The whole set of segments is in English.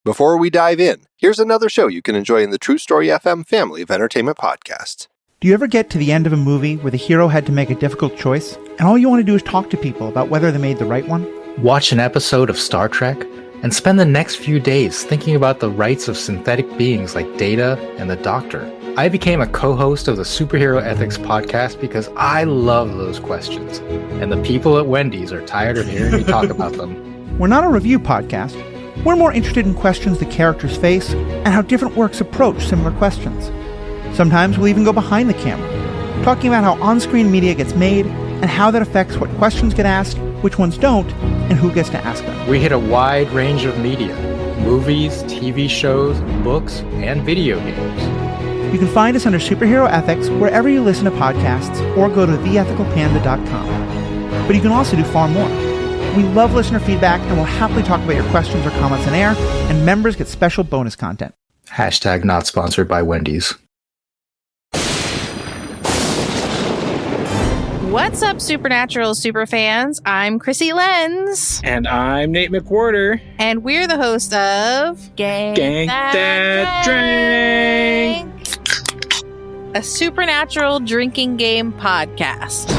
Before we dive in, here's another show you can enjoy in the True Story FM family of entertainment podcasts. Do you ever get to the end of a movie where the hero had to make a difficult choice, and all you want to do is talk to people about whether they made the right one? Watch an episode of Star Trek and spend the next few days thinking about the rights of synthetic beings like Data and the Doctor. I became a co-host of the Superhero Ethics podcast because I love those questions, and the people at Wendy's are tired of hearing me talk about them. We're not a review podcast. We're more interested in questions the characters face and how different works approach similar questions. Sometimes we'll even go behind the camera, talking about how on-screen media gets made and how that affects what questions get asked, which ones don't, and who gets to ask them. We hit a wide range of media: movies, TV shows, books, and video games. You can find us under Superhero Ethics wherever you listen to podcasts or go to theethicalpanda.com. But you can also do far more. We love listener feedback and we'll happily talk about your questions or comments on air, and members get special bonus content. # not sponsored by Wendy's. What's up, Supernatural superfans? I'm Chrissy Lenz. And I'm Nate McWhorter. And we're the host of Gank That Drink, a supernatural drinking game podcast.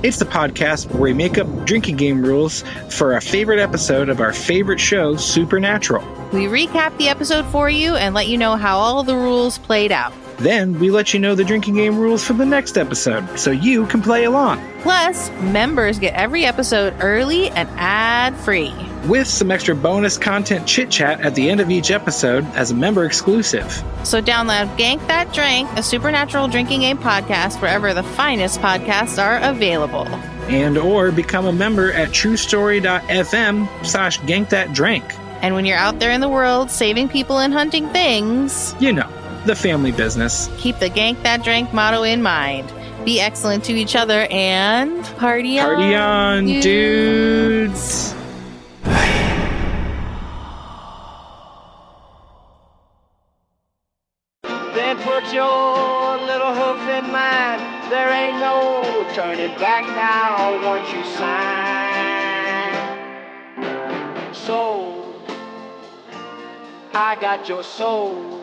It's the podcast where we make up drinking game rules for a favorite episode of our favorite show, Supernatural. We recap the episode for you and let you know how all the rules played out. Then we let you know the drinking game rules for the next episode, so you can play along. Plus, members get every episode early and ad-free, with some extra bonus content chit-chat at the end of each episode as a member exclusive. So download Gank That Drink, a supernatural drinking game podcast wherever the finest podcasts are available. And or become a member at truestory.fm/gankthatdrink. And when you're out there in the world saving people and hunting things, you know, the family business. Keep the Gank That Drink motto in mind. Be excellent to each other and party on. Party on, dudes. Then put your little hoof in mine. There ain't no turning back now once you sign. Soul, I got your soul.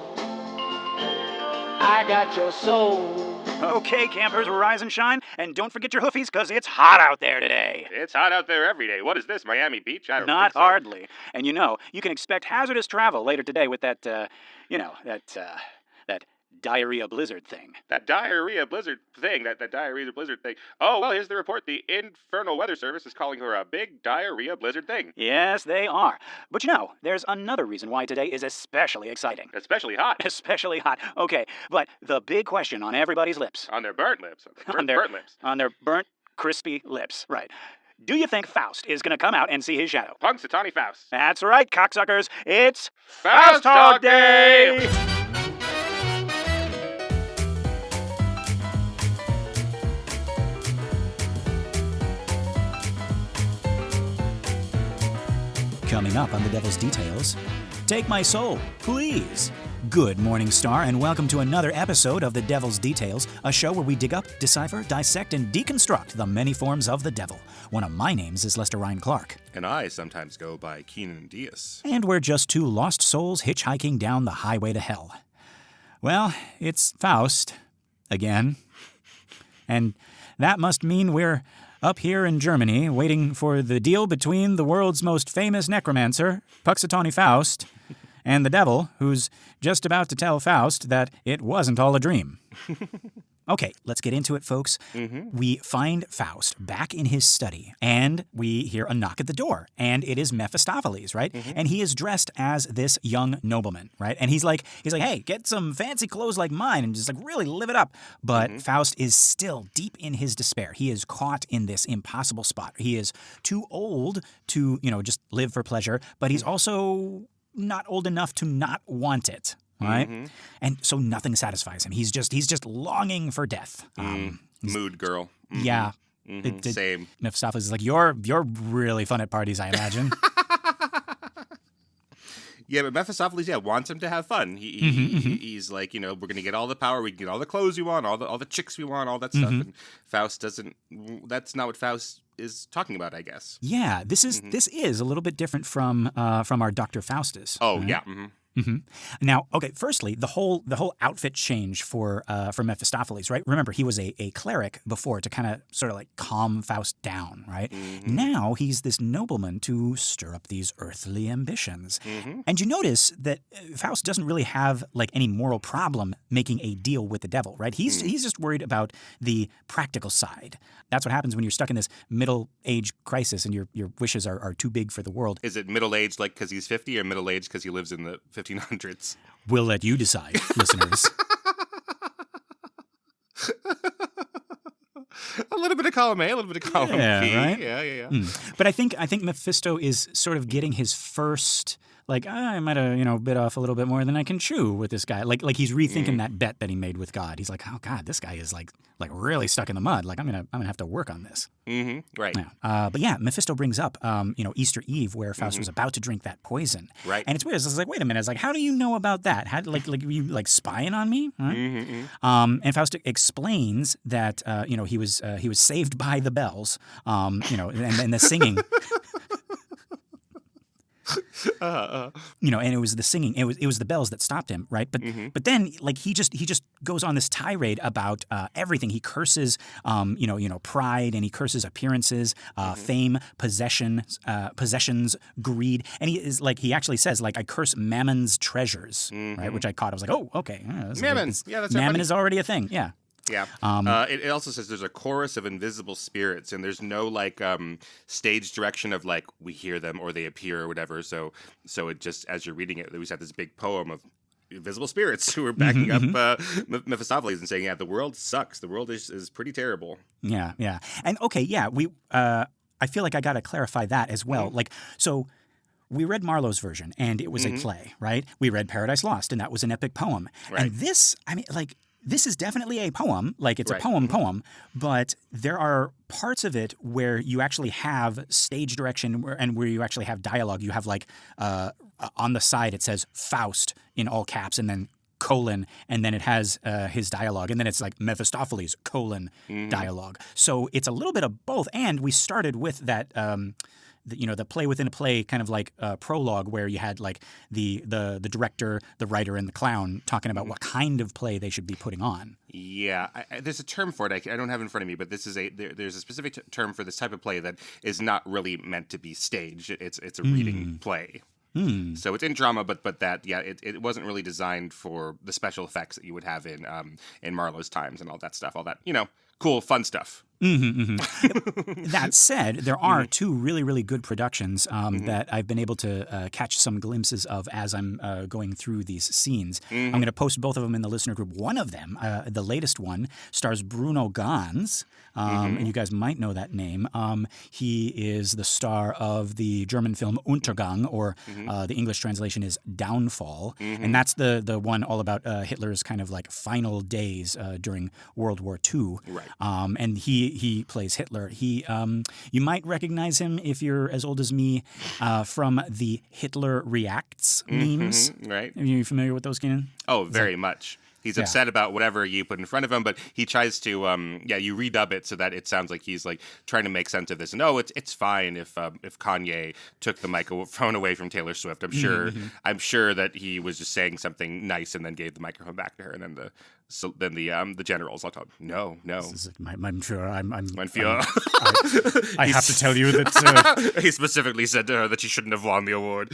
I got your soul. Okay, campers, rise and shine, and don't forget your hoofies, because it's hot out there today. It's hot out there every day. What is this, Miami Beach? I don't Not think so. hardly. And you know, you can expect hazardous travel later today with that, that diarrhea blizzard thing. That diarrhea blizzard thing. Oh, well, here's the report. The Infernal Weather Service is calling for a big diarrhea blizzard thing. Yes, they are. But you know, there's another reason why today is especially exciting. Especially hot. Especially hot. Okay, but the big question on everybody's lips. On their burnt lips. Burnt lips. On their burnt, crispy lips. Right. Do you think Faust is going to come out and see his shadow? Punxsutawney Faust. That's right, cocksuckers. It's Faust Talk Day! Coming up on The Devil's Details, Take My Soul, Please. Good morning, Star, and welcome to another episode of The Devil's Details, a show where we dig up, decipher, dissect, and deconstruct the many forms of the devil. One of my names is Lester Ryan Clark. And I sometimes go by Keenan Diaz. And we're just two lost souls hitchhiking down the highway to hell. Well, it's Faust. Again. And that must mean we're up here in Germany, waiting for the deal between the world's most famous necromancer, Punxsutawney Faust, and the devil, who's just about to tell Faust that it wasn't all a dream. Okay, let's get into it, folks. We find Faust back in his study, and we hear a knock at the door, and it is Mephistopheles, right? And he is dressed as this young nobleman, right? And he's like, hey, get some fancy clothes like mine and just like really live it up. But Faust is still deep in his despair. He is caught in this impossible spot. He is too old to, just live for pleasure, but he's also not old enough to not want it. Right? And so nothing satisfies him. He's just longing for death. Mood girl. Yeah. Same. Mephistopheles is like, you're really fun at parties, I imagine. Yeah, but Mephistopheles, wants him to have fun. He's like, we're going to get all the power, we can get all the clothes we want, all the chicks we want, all that stuff. And Faust doesn't, that's not what Faust is talking about, I guess. Yeah, this is a little bit different from our Dr. Faustus. Oh, right? yeah. Now, okay, firstly, the whole outfit change for Mephistopheles, right? Remember, he was a cleric before to kind of sort of like calm Faust down, right? Now he's this nobleman to stir up these earthly ambitions. And you notice that Faust doesn't really have like any moral problem making a deal with the devil, right? He's just worried about the practical side. That's what happens when you're stuck in this middle-age crisis and your wishes are too big for the world. Is it middle-aged like because he's 50 or middle-aged because he lives in the 1500s? We'll let you decide, listeners. A little bit of column A, a little bit of column B. Right? Yeah. But I think Mephisto is sort of getting his first, like, I might have, bit off a little bit more than I can chew with this guy. Like he's rethinking that bet that he made with God. He's like, oh God, this guy is like really stuck in the mud. Like I'm gonna have to work on this. Right. Yeah. But yeah, Mephisto brings up, Easter Eve, where Faust was about to drink that poison. Right. And it's weird. It's like, wait a minute. It's like, how do you know about that? How like were you like spying on me? Right? And Faust explains that he was saved by the bells. And the singing. And it was the singing. It was the bells that stopped him, right? But then, like he just goes on this tirade about everything. He curses, pride, and he curses appearances, fame, possessions, greed, and he actually says like I curse Mammon's treasures, right? Which I caught. I was like, oh, okay, Mammon, that's Mammon is already a thing, yeah. Yeah. It also says there's a chorus of invisible spirits, and there's no like stage direction of like we hear them or they appear or whatever. So it just as you're reading it, we just have this big poem of invisible spirits who are backing up Mephistopheles and saying, yeah, the world sucks. The world is pretty terrible. Yeah. And okay, yeah, I feel like I got to clarify that as well. Like so. We read Marlowe's version, and it was a play, right? We read Paradise Lost, and that was an epic poem. Right. And this, this is definitely a poem. Like, it's a poem, but there are parts of it where you actually have stage direction and where you actually have dialogue. You have, like, on the side it says Faust in all caps, and then colon, and then it has his dialogue, and then it's like Mephistopheles, colon, dialogue. So it's a little bit of both, and we started with that... the play within a play kind of like prologue where you had like the director, the writer, and the clown talking about what kind of play they should be putting on. Yeah, there's a term for it. I don't have it in front of me, but this is there's a specific term for this type of play that is not really meant to be staged. It's a reading play. So it's in drama, but it wasn't really designed for the special effects that you would have in Marlowe's times and all that stuff, all that cool fun stuff. That said, there are two really, really good productions that I've been able to catch some glimpses of as I'm going through these scenes. I'm going to post both of them in the listener group. One of them, the latest one, stars Bruno Ganz, and you guys might know that name. He is the star of the German film Untergang, or the English translation is Downfall, and that's the one all about Hitler's kind of like final days during World War II. Right. And he plays Hitler. You might recognize him if you're as old as me from the Hitler Reacts memes. Right. Are you familiar with those, Keenan? Oh, very much. He's upset about whatever you put in front of him, but he tries to, you redub it so that it sounds like he's like trying to make sense of this. And it's fine if Kanye took the microphone away from Taylor Swift. I'm sure that he was just saying something nice and then gave the microphone back to her. And then the generals all told, no. I'm sure. I have to tell you that he specifically said to her that she shouldn't have won the award.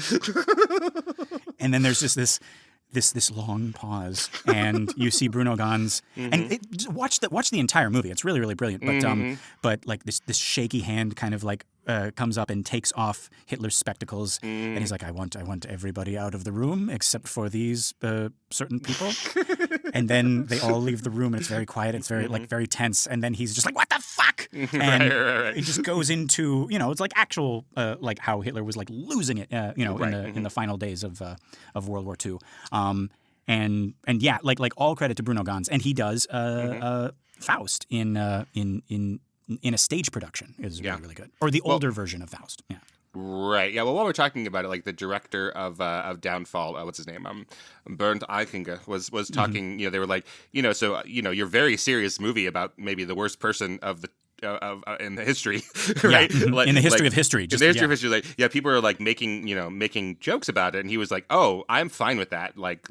And then there's just this long pause, and you see Bruno Ganz, and watch the entire movie. It's really, really brilliant. But like this shaky hand kind of like comes up and takes off Hitler's spectacles, and he's like, I want everybody out of the room except for these certain people. And then they all leave the room, and it's very quiet. It's very very tense. And then he's just like, what the fuck? And right. It just goes into it's like actual like how Hitler was like losing it in the final days of World War II. And yeah, like all credit to Bruno Ganz, and he does Faust in a stage production is really, really good, or the older version of Faust. Yeah. Right. Yeah. Well, while we're talking about it, like the director of Downfall, what's his name? Bernd Eichinger was talking. They were like, so your very serious movie about maybe the worst person of the in the history, right? Like, in the history of history. Just, in the history of history, like, people are like making jokes about it, and he was like, "Oh, I'm fine with that." Like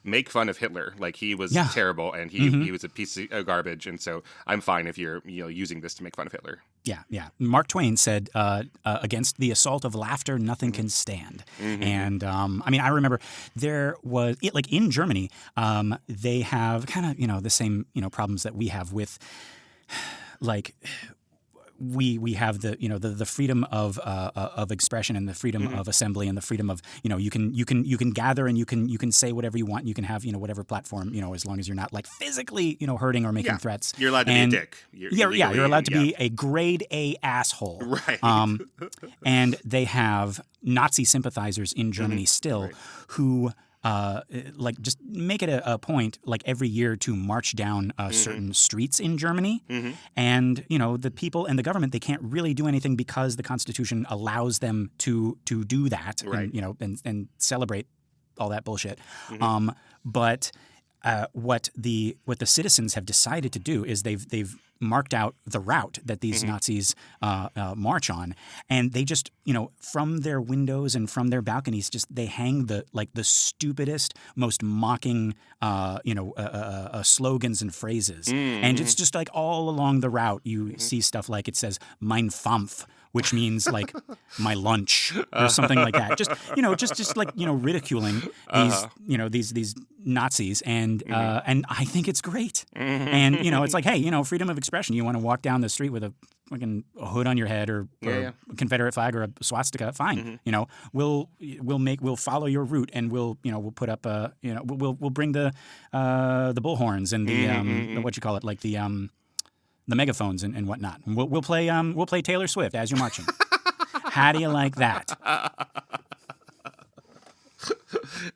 make fun of Hitler, like he was terrible, and he was a piece of garbage, and so I'm fine if you're using this to make fun of Hitler. Yeah. Mark Twain said, "Against the assault of laughter, nothing can stand." And I remember there was like in Germany, they have kind of the same problems that we have with like. We have the freedom of expression and the freedom of assembly and the freedom of you can gather and you can say whatever you want, and you can have whatever platform as long as you're not like physically hurting or making threats. You're allowed to be a dick. You're allowed to be a grade A asshole. Right. And they have Nazi sympathizers in Germany still who. Like just make it a point like every year to march down certain streets in Germany, and the people and the government, they can't really do anything because the Constitution allows them to do that, right. and celebrate all that bullshit. But what the citizens have decided to do is they've marked out the route that these Nazis march on, and they just from their windows and from their balconies they hang the stupidest, most mocking slogans and phrases, and it's just like all along the route you see stuff like it says "Mein Fampf," which means like my lunch or something like that. Just ridiculing these Nazis, and I think it's great. And it's like, hey, freedom of expression. You want to walk down the street with a fucking hood on your head or a Confederate flag or a swastika? Fine. We'll follow your route, and we'll put up we'll bring the bullhorns and the what you call it, like the megaphones and whatnot. And we'll play Taylor Swift as you're marching. How do you like that?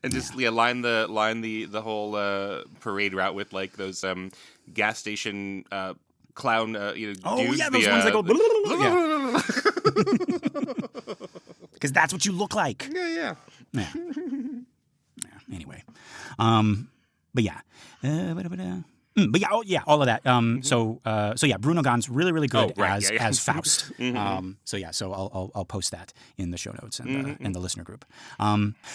And just line the whole parade route with like those gas station clown dudes. Those ones that go because that's what you look like. Yeah. Anyway, but yeah. All of that. So Bruno Gahn's really good as Faust. So I'll post that in the show notes and in the listener group.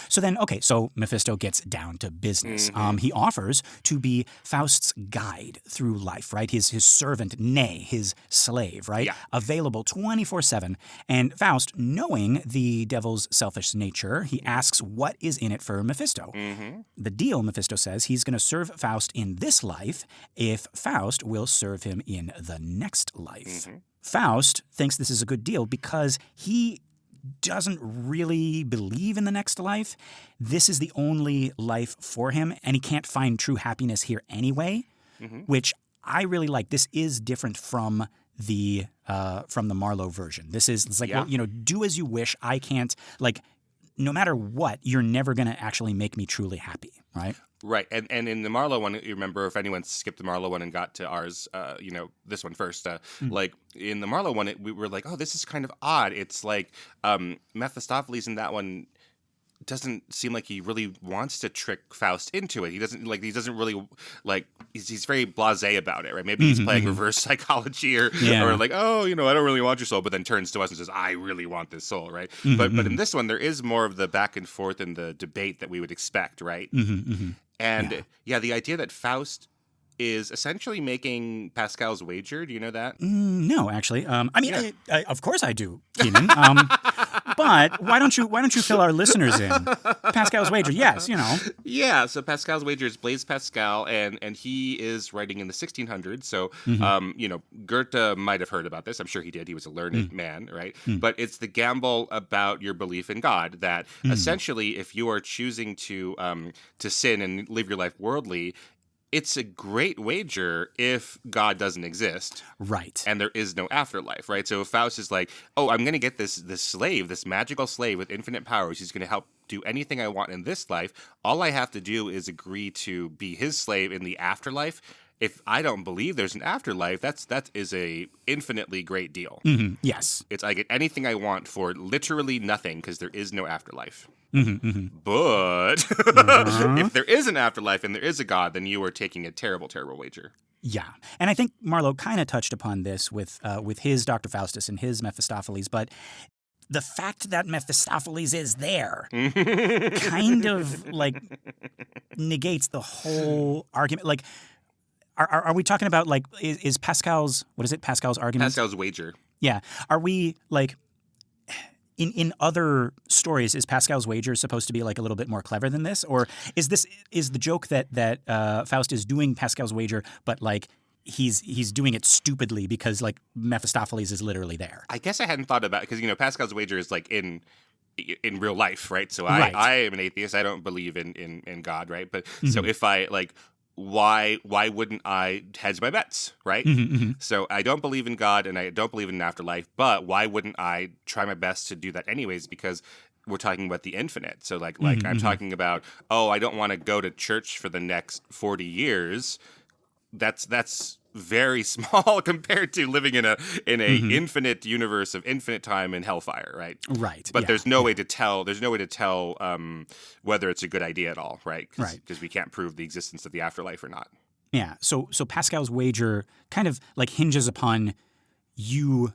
So Mephisto gets down to business. He offers to be Faust's guide through life, right? His servant, nay, his slave, right? Yeah. Available 24/7. And Faust, knowing the devil's selfish nature, he asks what is in it for Mephisto. The deal, Mephisto says, he's going to serve Faust in this life if Faust will serve him in the next life. Faust thinks this is a good deal because he doesn't really believe in the next life. This is the only life for him, and he can't find true happiness here anyway, which I really like. This is different from the Marlowe version. This is it's like, do as you wish. I can't, no matter what, you're never going to actually make me truly happy, right? Right, and in the Marlowe one, you remember, if anyone skipped the Marlowe one and got to ours, this one first, like in the Marlowe one, we were like, oh, this is kind of odd. It's like Mephistopheles in that one doesn't seem like he really wants to trick Faust into it. He doesn't really he's very blasé about it, right? Maybe he's playing reverse psychology or like, oh, I don't really want your soul, but then turns to us and says, I really want this soul, right? But in this one, there is more of the back and forth and the debate that we would expect, right? And the idea that Faust is essentially making Pascal's wager. Do you know that? No, actually. I of course I do, Keenan. But why don't you fill our listeners in? Pascal's wager, yes, Yeah, so Pascal's wager is Blaise Pascal, and he is writing in the 1600s. So, Goethe might have heard about this. I'm sure he did. He was a learned man, right? But it's the gamble about your belief in God that essentially, if you are choosing to sin and live your life worldly, it's a great wager if God doesn't exist. Right. And there is no afterlife, right? So Faust is like, oh, I'm going to get this slave, this magical slave with infinite powers. He's going to help do anything I want in this life. All I have to do is agree to be his slave in the afterlife, if I don't believe there's an afterlife, that is a infinitely great deal. Mm-hmm. Yes. It's I get anything I want for literally nothing because there is no afterlife. Mm-hmm, mm-hmm. But if there is an afterlife and there is a God, then you are taking a terrible, terrible wager. Yeah. And I think Marlowe kind of touched upon this with his Dr. Faustus and his Mephistopheles, but the fact that Mephistopheles is there kind of like negates the whole argument. Like, are we talking about like is Pascal's, what is it? Pascal's argument? Pascal's wager. Yeah. Are we like in other stories, is Pascal's wager supposed to be like a little bit more clever than this? Or is the joke that Faust is doing Pascal's wager, but like he's doing it stupidly because like Mephistopheles is literally there? I guess I hadn't thought about it because, Pascal's wager is like in real life, right? So Right. I am an atheist. I don't believe in God, right? But Mm-hmm. so if I like, why wouldn't I hedge my bets, right? Mm-hmm, mm-hmm. So I don't believe in God and I don't believe in an afterlife, but why wouldn't I try my best to do that anyways? Because we're talking about the infinite. So like Mm-hmm, I'm talking about, I don't want to go to church for the next 40 years. That's very small compared to living in a Mm-hmm. infinite universe of infinite time and hellfire, right? Right. But yeah. there's no way to tell. There's no way to tell whether it's a good idea at all, right? Right. Because we can't prove the existence of the afterlife or not. Yeah. So Pascal's wager kind of like hinges upon you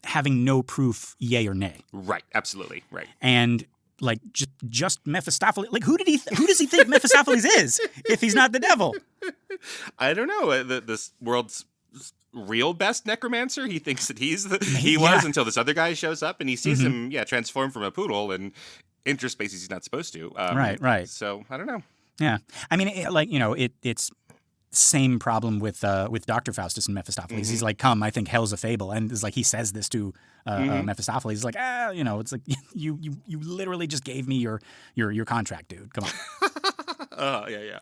having no proof, yay or nay. Right. Absolutely. Right. And like just Mephistopheles, like who does he think Mephistopheles is if he's not the devil? I don't know. This world's real best necromancer. He thinks that he Yeah. was until this other guy shows up and he sees him transform from a poodle and enter spaces he's not supposed to. Right. So I don't know. Yeah. I mean, it's same problem with Dr. Faustus and Mephistopheles. Mm-hmm. He's like, come, I think hell's a fable. And it's like he says this to Mephistopheles. He's like, it's like you literally just gave me your contract, dude. Come on. Yeah.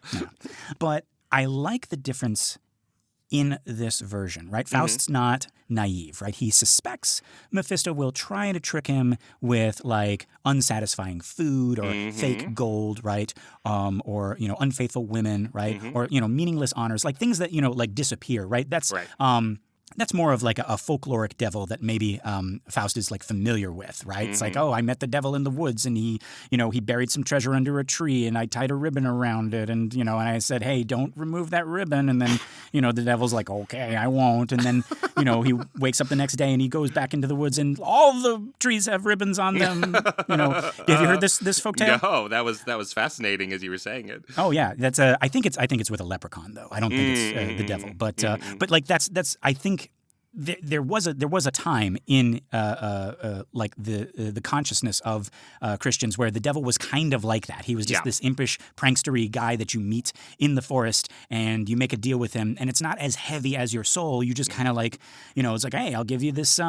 But I like the difference in this version, right? Faust's not naive, right? He suspects Mephisto will try to trick him with like unsatisfying food or fake gold, right? Or unfaithful women, right? Or meaningless honors, like things that like disappear, right? That's Right. That's more of like a folkloric devil that maybe Faust is like familiar with, right? It's like, I met the devil in the woods and he buried some treasure under a tree and I tied a ribbon around it and, and I said, hey, don't remove that ribbon. And then, the devil's like, okay, I won't. And then, he wakes up the next day and he goes back into the woods and all the trees have ribbons on them. Have you heard this folktale? No, that was fascinating as you were saying it. Oh yeah, that's I think it's with a leprechaun though. I don't think it's the devil, but like that's I think there was a time in like the consciousness of Christians where the devil was kind of like that. He was just this impish, prankstery guy that you meet in the forest and you make a deal with him, and it's not as heavy as your soul. You just kind of like it's like, hey, I'll give you this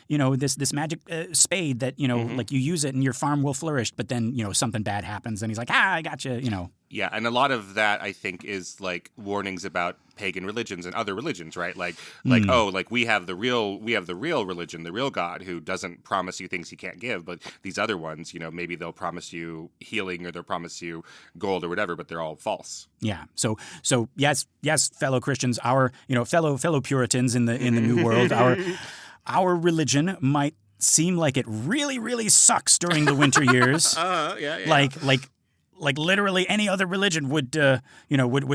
this magic spade that like you use it and your farm will flourish, but then something bad happens and he's like, I got you. Yeah, and a lot of that I think is like warnings about pagan religions and other religions, right? Like we have the real religion, the real God who doesn't promise you things he can't give, but these other ones, maybe they'll promise you healing or they'll promise you gold or whatever, but they're all false. Yeah. So yes, fellow Christians, our fellow Puritans in the New World, our religion might seem like it really, really sucks during the winter years. Yeah. Like literally any other religion would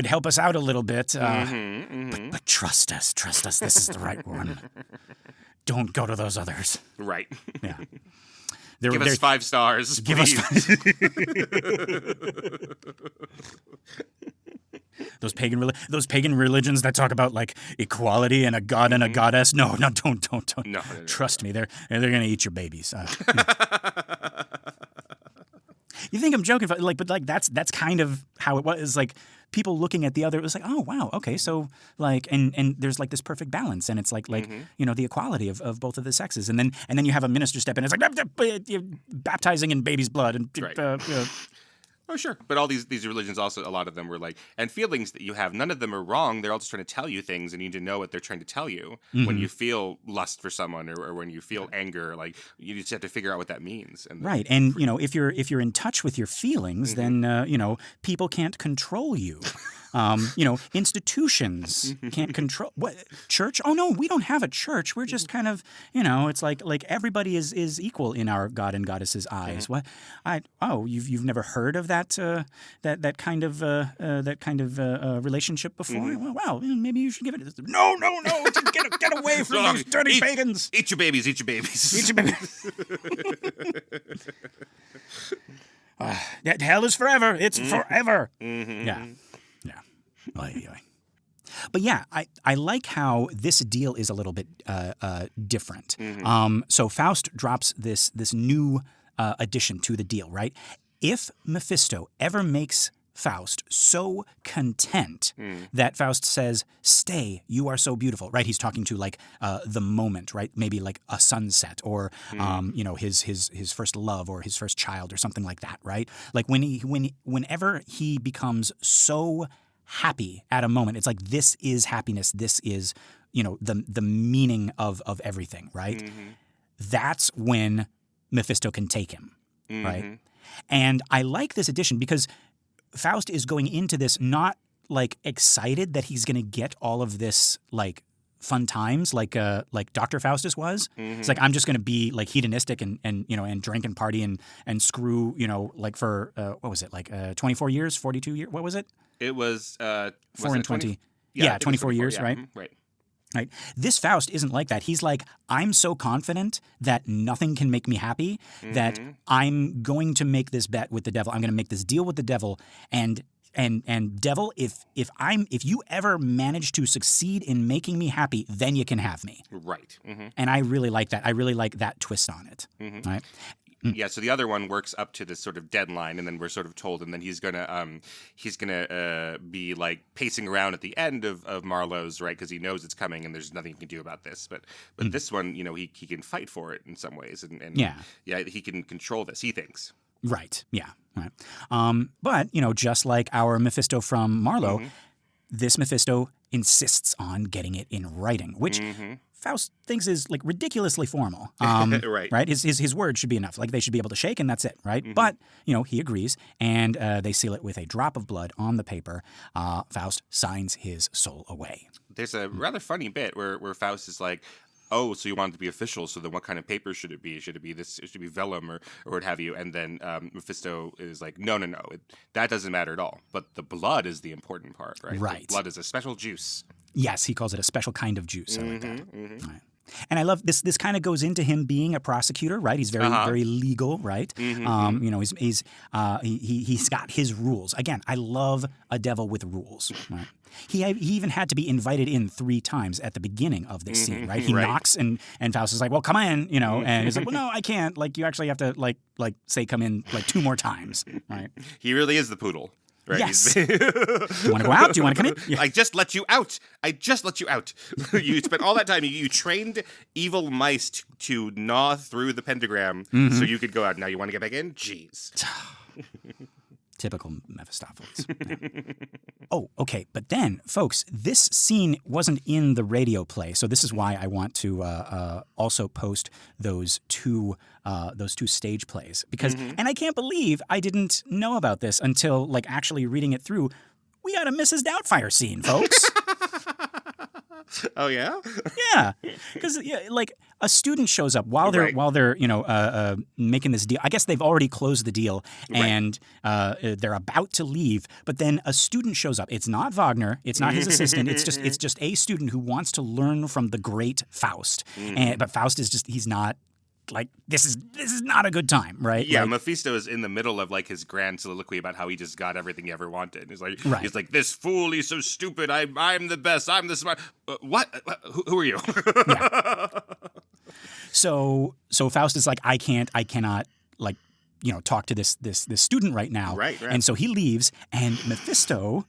help us out a little bit. But trust us, this is the right one. Don't go to those others. Right. Yeah. Give us 5 stars, please. Those pagan religions that talk about like equality and a god and a goddess. No, don't. No. Trust me, they're gonna eat your babies. You think I'm joking, but that's kind of how it was. Like people looking at the other, it was like, oh wow, okay, so like, and there's like this perfect balance, and it's like the equality of both of the sexes, and then you have a minister step in, it's like baptizing in baby's blood, and Right. Oh, sure. But all these religions also, a lot of them were like, and feelings that you have, none of them are wrong. They're all just trying to tell you things and you need to know what they're trying to tell you. When you feel lust for someone or when you feel anger, like you just have to figure out what that means. And right. And, if you're in touch with your feelings, then, people can't control you. Institutions can't control what church. Oh no, we don't have a church. We're just kind of it's like everybody is equal in our God and Goddess's eyes. What you've never heard of that that kind of relationship before? Well, maybe you should give it. No, get away from these dirty pagans. Eat your babies. Eat your babies. Hell is forever. It's forever. Yeah. But yeah, I like how this deal is a little bit different. So Faust drops this new addition to the deal, right? If Mephisto ever makes Faust so content that Faust says, "Stay, you are so beautiful," right? He's talking to like the moment, right? Maybe like a sunset or his first love or his first child or something like that, right? Like whenever he becomes so happy at a moment, it's like this is happiness. This is the meaning of everything, right? That's when Mephisto can take him, right? And I like this addition because Faust is going into this not like excited that he's going to get all of this like fun times like Dr. Faustus was. It's like I'm just going to be like hedonistic and drink and party and screw like for what was it like 24 years, 42 years? What was it? It was 4 and 20. Yeah, 24 years, yeah. right? Right. This Faust isn't like that. He's like, I'm so confident that nothing can make me happy that I'm going to make this bet with the devil. I'm going to make this deal with the devil, and devil, if you ever manage to succeed in making me happy, then you can have me. Right. And I really like that. I really like that twist on it. Right. Yeah, so the other one works up to this sort of deadline, and then we're sort of told, and then he's gonna be like pacing around at the end of Marlowe's, right? Because he knows it's coming, and there's nothing he can do about this. But this one, he can fight for it in some ways, and he can control this. He thinks. Right. Yeah. Right. But just like our Mephisto from Marlowe, this Mephisto insists on getting it in writing, which Faust thinks is like ridiculously formal. Right. Right. His word should be enough. Like they should be able to shake and that's it. Right. But he agrees, and they seal it with a drop of blood on the paper. Faust signs his soul away. There's a rather funny bit where Faust is like, "Oh, so you want it to be official? So then, what kind of paper should it be? Should it be this? It should be vellum or what have you?" And then Mephisto is like, "No, that doesn't matter at all. But the blood is the important part, right? Right. The blood is a special juice." Yes, he calls it a special kind of juice. I like that. Right. And I love this. This kind of goes into him being a prosecutor, right? He's very legal, right? He's got his rules. Again, I love a devil with rules. Right? He even had to be invited in 3 times at the beginning of this scene, right? He knocks and Faust is like, "Well, come in," and he's like, "Well, no, I can't. Like, you actually have to like say come in like 2 more times, right?" He really is the poodle. Right. Yes. Do you want to go out? Do you want to come in? Yeah. I just let you out. You spent all that time. You trained evil mice to gnaw through the pentagram so you could go out. Now you want to get back in? Jeez. Typical Mephistopheles. Yeah. Oh, okay. But then, folks, this scene wasn't in the radio play, so this is why I want to also post those two stage plays because, and I can't believe I didn't know about this until like actually reading it through. We got a Mrs. Doubtfire scene, folks. Oh yeah, yeah, because like a student shows up while they're making this deal. I guess they've already closed the deal and they're about to leave. But then a student shows up. It's not Wagner. It's not his assistant. It's just a student who wants to learn from the great Faust. But Faust is he's not. Like this is not a good time, right? Yeah, like, Mephisto is in the middle of like his grand soliloquy about how he just got everything he ever wanted. He's like, this fool, he's so stupid. I'm the best. I'm the smart. What? Who are you? Yeah. So Faust is like, I cannot like talk to this student right now. Right. And so he leaves, and Mephisto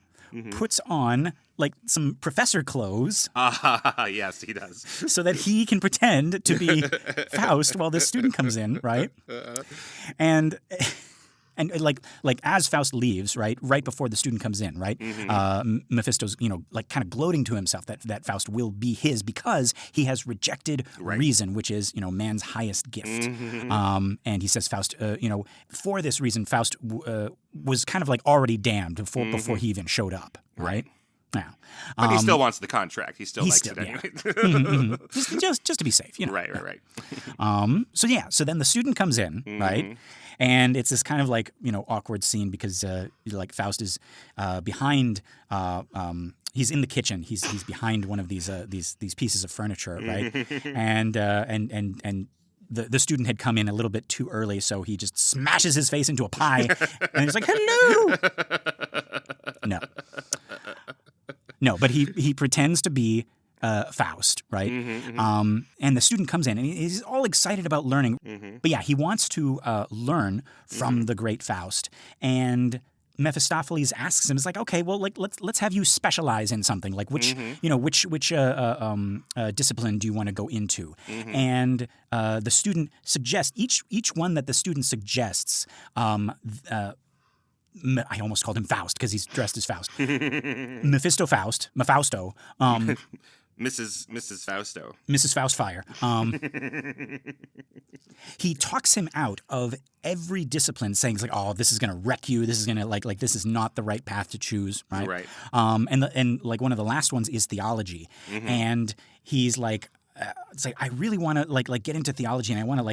puts on like some professor clothes. Yes, he does. So that he can pretend to be Faust while this student comes in, right? And And like as Faust leaves, right before the student comes in, right, Mephisto's like kind of gloating to himself that Faust will be his because he has rejected reason, which is man's highest gift. And he says Faust, for this reason, Faust was kind of like already damned before he even showed up, right? Yeah. But he still wants the contract. He still likes it anyway. Just to be safe, Right. So then the student comes in, right? And it's this kind of like, awkward scene because like Faust is behind he's in the kitchen. He's behind one of these pieces of furniture, right? And the student had come in a little bit too early, so he just smashes his face into a pie and he's like, "Hello." No, but he pretends to be Faust, right? And the student comes in and he's all excited about learning. But yeah, he wants to learn from the great Faust. And Mephistopheles asks him, "It's like, okay, well, like let's have you specialize in something. Like which discipline do you want to go into?" And the student suggests each one that the student suggests. I almost called him Faust because he's dressed as Faust. Mephisto. Mrs. Fausto. Mrs. Faustfire. He talks him out of every discipline, saying like, "Oh, this is going to wreck you. This is going to like this is not the right path to choose." Right. Right. And like one of the last ones is theology, and he's like. It's like I really want to like get into theology, and I want to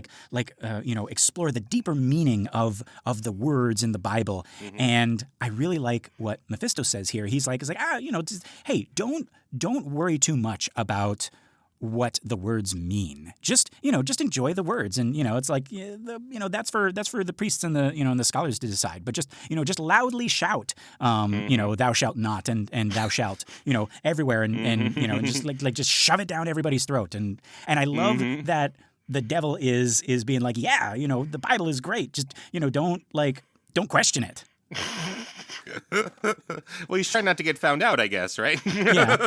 explore the deeper meaning of the words in the Bible. And I really like what Mephisto says here. He's like, hey, don't worry too much about what the words mean. Just enjoy the words, and it's like that's for the priests and the and the scholars to decide. But just loudly shout, thou shalt not, and thou shalt, everywhere, and just shove it down everybody's throat. And I love that the devil is being like, yeah, the Bible is great. Just don't question it. Well, he's trying not to get found out, I guess, right? Yeah.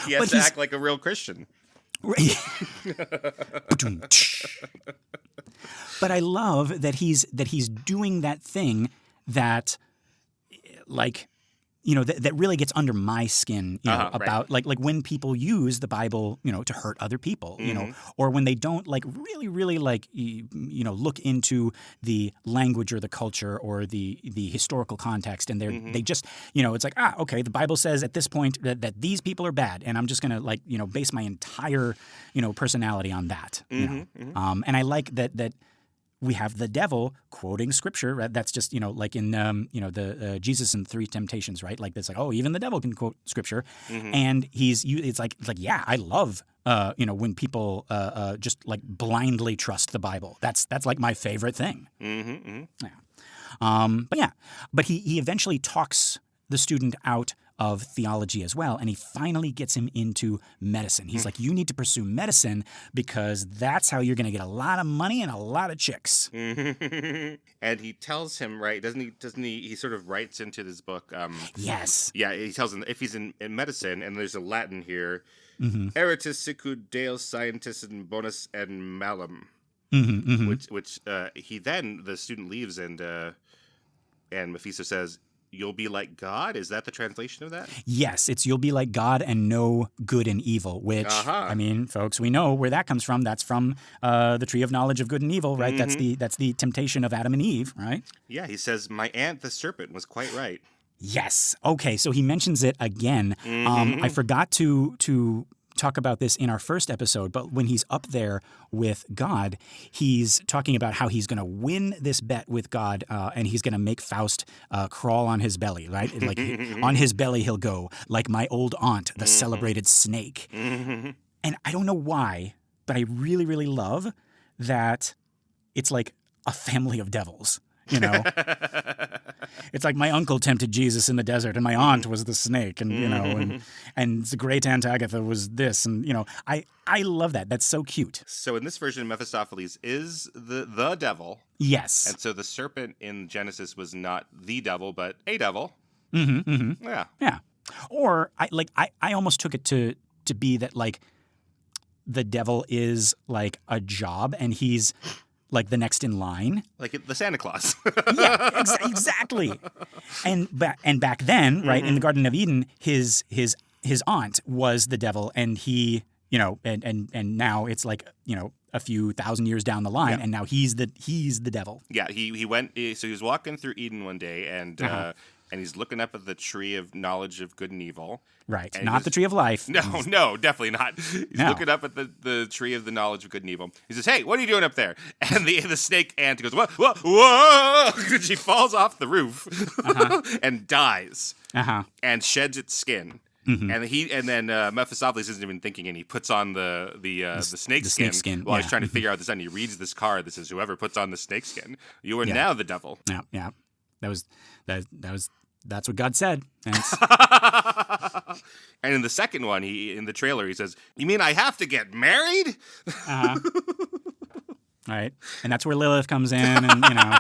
He has to act like a real Christian. But I love that he's doing that thing that that really gets under my skin, about like when people use the Bible, to hurt other people, or when they don't really look into the language or the culture or the historical context, and they just, it's like, okay, the Bible says at this point that these people are bad, and I'm just going to base my entire, personality on that. And I like that we have the devil quoting scripture, right? That's just, like in, the Jesus and the Three Temptations, right? Like it's like, oh, even the devil can quote scripture. And it's like, yeah, I love, when people just like blindly trust the Bible. That's like my favorite thing. Yeah. But he eventually talks the student out of theology as well, and he finally gets him into medicine. He's like, you need to pursue medicine because that's how you're going to get a lot of money and a lot of chicks. And he tells him, right, doesn't he sort of writes into this book. Yes. Yeah, he tells him if he's in medicine, and there's a Latin here, Eritus sicut Deus scientis in bonus and malum, which he then, the student leaves, and Mephisto says, "You'll be like God?" Is that the translation of that? Yes, it's "you'll be like God and know good and evil," which, I mean, folks, we know where that comes from. That's from the tree of knowledge of good and evil, right? That's the temptation of Adam and Eve, right? Yeah, he says, "My aunt the serpent was quite right." Yes. Okay, so he mentions it again. I forgot to talk about this in our first episode, but when he's up there with God, he's talking about how he's going to win this bet with God, and he's going to make Faust crawl on his belly, right? Like on his belly he'll go, like my old aunt, the celebrated snake. And I don't know why, but I really, really love that it's like a family of devils. It's like my uncle tempted Jesus in the desert, and my aunt was the snake, and and the great Aunt Agatha was this, and I love that. That's so cute. So in this version, Mephistopheles is the devil. Yes. And so the serpent in Genesis was not the devil, but a devil. Yeah. Yeah. Or I almost took it to be that like the devil is like a job, and he's like the next in line. Like the Santa Claus. Yeah, exactly. And back then, right, in the Garden of Eden, his aunt was the devil, and he, you know, and now it's like, you know, a few thousand years down the line, and now he's the devil. Yeah, he went. So he was walking through Eden one day, and he's looking up at the tree of knowledge of good and evil. Right, not the tree of life. No, definitely not. He's looking up at the tree of the knowledge of good and evil. He says, "Hey, what are you doing up there?" And the snake aunt goes, "Whoa, whoa, whoa!" She falls off the roof and dies and sheds its skin. And then Mephistopheles isn't even thinking, and he puts on the snake skin while he's trying to figure out this. And he reads this card that says, "Whoever puts on the snake skin, you are now the devil." Yeah. That's what God said. And in the second one, in the trailer, he says, "You mean I have to get married?" Right, and that's where Lilith comes in, and you know.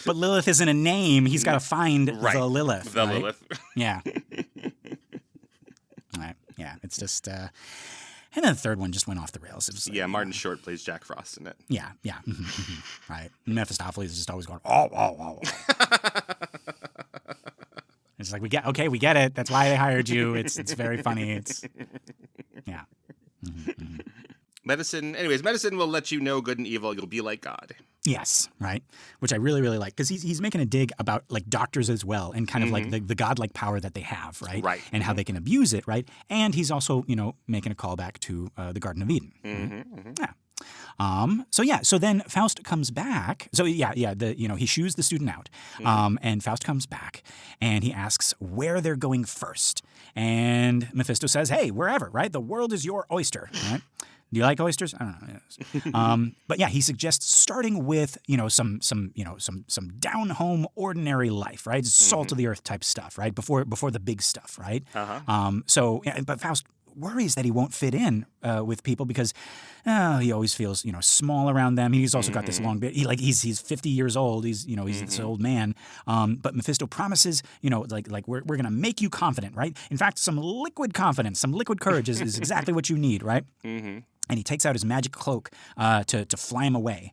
But Lilith isn't a name; he's got to find the Lilith. The right? Lilith. Yeah. Right. Yeah. It's just, and then the third one just went off the rails. It was like, Martin Short plays Jack Frost in it. Yeah. Right. Mephistopheles is just always going, oh. It's like we get it. That's why they hired you. It's very funny. Yeah. Medicine will let you know good and evil. You'll be like God. Yes, right. Which I really, really like, because he's making a dig about like doctors as well, and kind of like the godlike power that they have, right? Right. And how they can abuse it, right? And he's also, you know, making a callback to the Garden of Eden. Yeah. So then Faust comes back. So he shoos the student out, and Faust comes back, and he asks where they're going first, and Mephisto says, "Hey, wherever, right? The world is your oyster, right?" Do you like oysters? I don't know. But yeah, he suggests starting with, you know, some down home ordinary life, right? Salt of the earth type stuff, right? Before the big stuff, right? But Faust worries that he won't fit in with people because he always feels, you know, small around them. He's also got this long beard. He's 50 years old. He's this old man. But Mephisto promises, you know, like we're gonna make you confident, right? In fact, some liquid confidence, some liquid courage is exactly what you need, right? And he takes out his magic cloak to fly him away.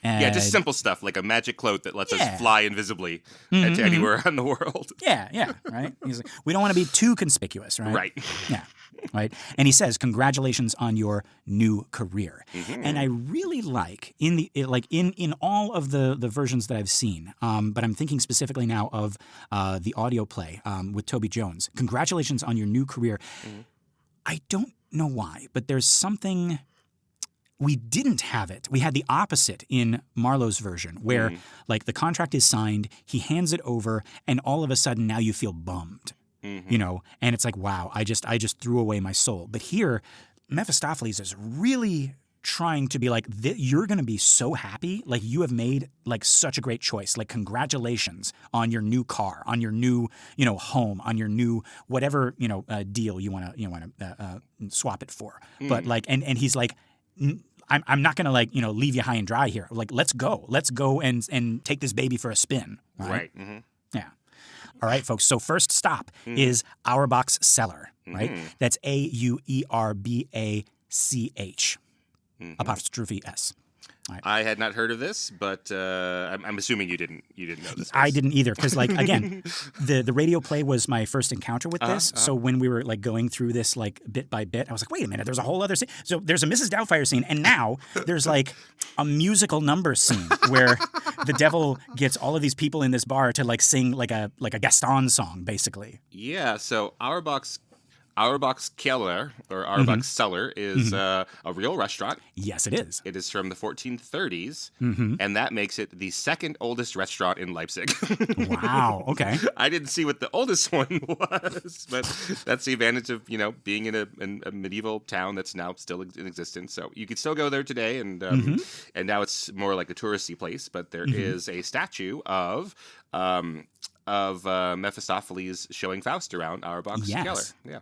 Just simple stuff like a magic cloak that lets us fly invisibly to anywhere in the world. Yeah, right. He's like, we don't want to be too conspicuous, right? Right. Yeah, right. And he says, "Congratulations on your new career." And I really like in all of the versions that I've seen, but I'm thinking specifically now of the audio play with Toby Jones. "Congratulations on your new career." I don't know why, but there's something. We didn't have it. We had the opposite in Marlowe's version, where like the contract is signed, he hands it over, and all of a sudden now you feel bummed, you know, and it's like, wow, I just threw away my soul. But here, Mephistopheles is really trying to be like, you're going to be so happy, like you have made like such a great choice. Like, congratulations on your new car, on your new, you know, home, on your new whatever, you know, deal you want to swap it for. But like, and he's like, I'm not going to like, you know, leave you high and dry here. Like, let's go and take this baby for a spin. Right. Yeah. All right, folks. So first stop is Auerbach's Cellar. Right. That's AUERBACH. Apostrophe S. Right. I had not heard of this, but I'm assuming you didn't know this. I didn't either, because like again, the radio play was my first encounter with this. So when we were like going through this like bit by bit, I was like, wait a minute, there's a whole other scene. So there's a Mrs. Doubtfire scene, and now there's like a musical number scene where the devil gets all of these people in this bar to like sing like a Gaston song, basically. Yeah. So Auerbach's Cellar, or Auerbach's Cellar, is a real restaurant. Yes, it is. It is from the 1430s, and that makes it the second oldest restaurant in Leipzig. Wow, okay. I didn't see what the oldest one was, but that's the advantage of, you know, being in a medieval town that's now still in existence. So you could still go there today, and now it's more like a touristy place, but there is a statue of Mephistopheles showing Faust around Auerbach's Cellar. Yeah.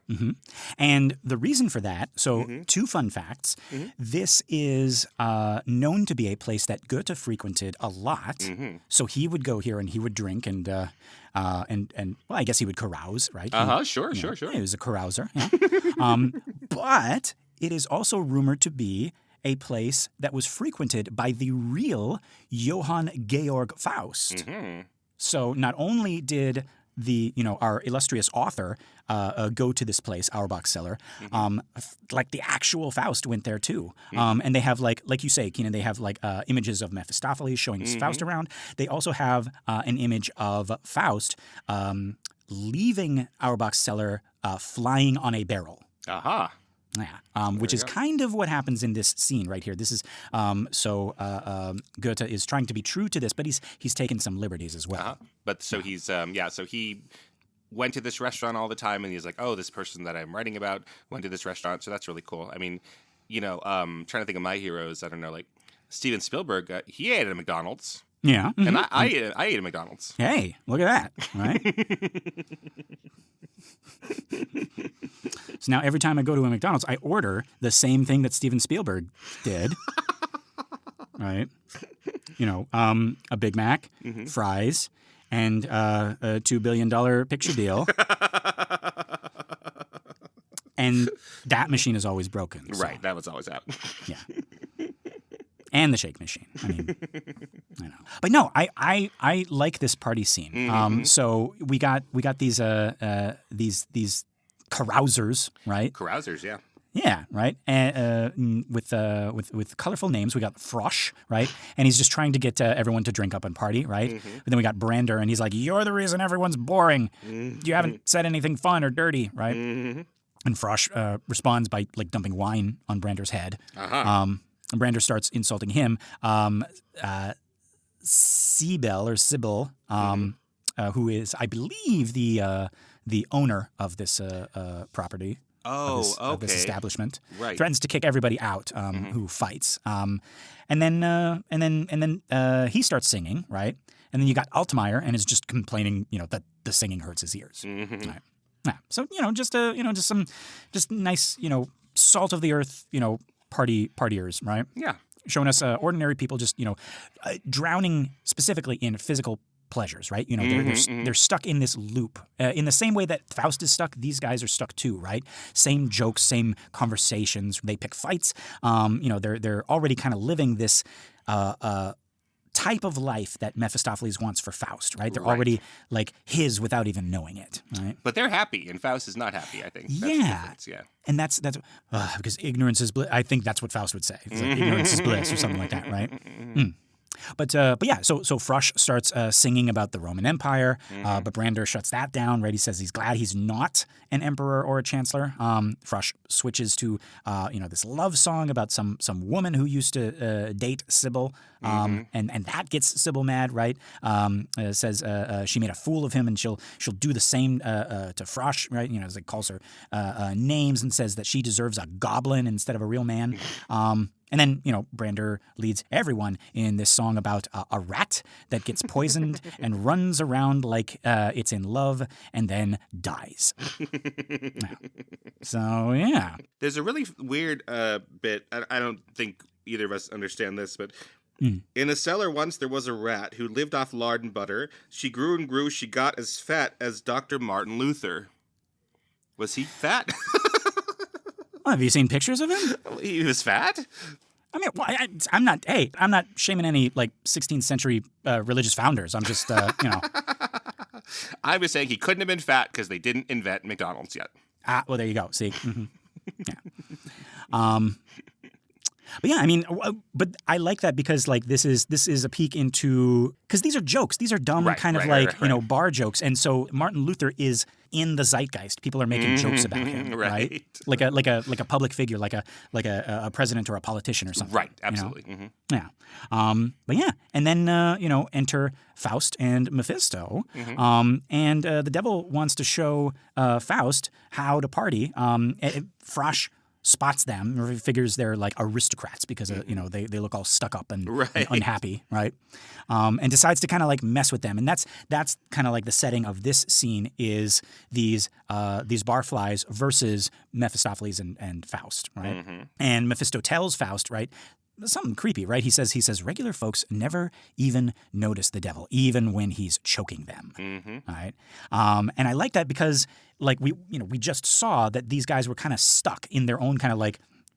And the reason for that, so two fun facts. This is known to be a place that Goethe frequented a lot. So he would go here and he would drink and well, I guess he would carouse, right? Sure. He was a carouser. Yeah. But it is also rumored to be a place that was frequented by the real Johann Georg Faust. Mm-hmm. So not only did our illustrious author go to this place, Auerbach Cellar, like the actual Faust went there too. And they have like you say, Keenan, they have like images of Mephistopheles showing Faust around. They also have an image of Faust leaving Auerbach's cellar flying on a barrel. Aha. Yeah, which is kind of what happens in this scene right here. This is Goethe is trying to be true to this, but he's taken some liberties as well. But so he's so he went to this restaurant all the time, and he's like, oh, this person that I'm writing about went to this restaurant, so that's really cool. I mean, trying to think of my heroes. I don't know, like Steven Spielberg. He ate at a McDonald's. Yeah, and I ate at McDonald's. Hey, look at that, right? So now every time I go to a McDonald's, I order the same thing that Steven Spielberg did, right? A Big Mac, fries, and a $2 billion picture deal. And that machine is always broken. So. Right, that was always out. Yeah. And the shake machine. I mean, I know, but no, I like this party scene. So we got these carousers, right? Carousers, yeah. Yeah, right. And with colorful names, we got Frosch, right? And he's just trying to get everyone to drink up and party, right? But then we got Brander, and he's like, "You're the reason everyone's boring. You haven't said anything fun or dirty, right?" And Frosch responds by like dumping wine on Brander's head. And Brander starts insulting him. Sybil, who is, I believe, the owner of this property. Of this establishment, right? Threatens to kick everybody out who fights. And then he starts singing, right? And then you got Altmaier, and is just complaining, that the singing hurts his ears. Right? Yeah. So just nice, salt of the earth, partiers, right? Yeah. Showing us ordinary people just, drowning specifically in physical pleasures, right? They're stuck in this loop. In the same way that Faust is stuck, these guys are stuck too, right? Same jokes, same conversations. They pick fights. They're already kind of living this type of life that Mephistopheles wants for Faust, right? They're already like his without even knowing it, right? But they're happy, and Faust is not happy, I think. That's the difference, yeah. And that's because ignorance is bliss. I think that's what Faust would say. It's like ignorance is bliss or something like that, right? But yeah, so Frosch starts singing about the Roman Empire, but Brander shuts that down, right? He says he's glad he's not an emperor or a chancellor. Frosch switches to this love song about some woman who used to date Sybil, and that gets Sybil mad, right? Says she made a fool of him, and she'll do the same to Frosch, right? As it calls her names and says that she deserves a goblin instead of a real man. And then, Brander leads everyone in this song about a rat that gets poisoned and runs around like it's in love and then dies. So, yeah. There's a really weird bit. I don't think either of us understand this, but in a cellar once there was a rat who lived off lard and butter. She grew and grew. She got as fat as Dr. Martin Luther. Was he fat? Well, have you seen pictures of him? He was fat? I mean, well, I'm not shaming any 16th century religious founders. I'm just, I was saying he couldn't have been fat because they didn't invent McDonald's yet. Well, there you go. See? Yeah. But yeah, I mean, but I like that because this is a peek into, because these are jokes. These are dumb bar jokes. And so Martin Luther is in the zeitgeist. People are making jokes about him, right? Like a public figure, like a president or a politician or something. Right, absolutely. Yeah. But yeah, and then enter Faust and Mephisto. And the devil wants to show Faust how to party. Frosch spots them, or figures they're like aristocrats because they look all stuck up and unhappy, right? And decides to kind of mess with them, and that's kind of like the setting of this scene is these barflies versus Mephistopheles and Faust, right? And Mephisto tells Faust, right, something creepy, right? He says regular folks never even notice the devil, even when he's choking them, right? And I like that because we just saw that these guys were kind of stuck in their own kind of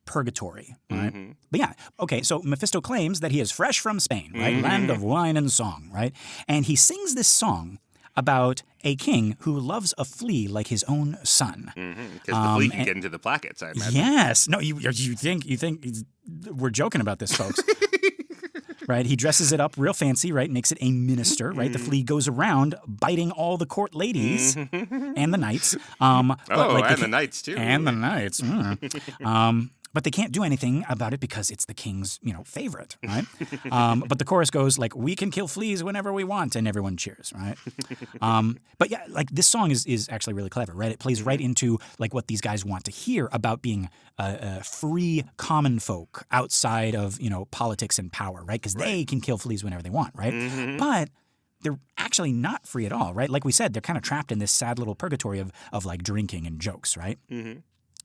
purgatory, right? But yeah, okay, so Mephisto claims that he is fresh from Spain, right? Land of wine and song, right? And he sings this song about a king who loves a flea like his own son. Because the flea can get into the plackets, I imagine. Yes. No, you think we're joking about this, folks. Right, he dresses it up real fancy, right, makes it a minister, right? The flea goes around biting all the court ladies and the knights. And the knights, too. And the knights. But they can't do anything about it because it's the king's, favorite, right? But the chorus goes like, "We can kill fleas whenever we want," and everyone cheers, right? But yeah, like this song is actually really clever, right? It plays right into like what these guys want to hear about being free common folk outside of politics and power, right? Because they can kill fleas whenever they want, right? But they're actually not free at all, right? Like we said, they're kind of trapped in this sad little purgatory of like drinking and jokes, right?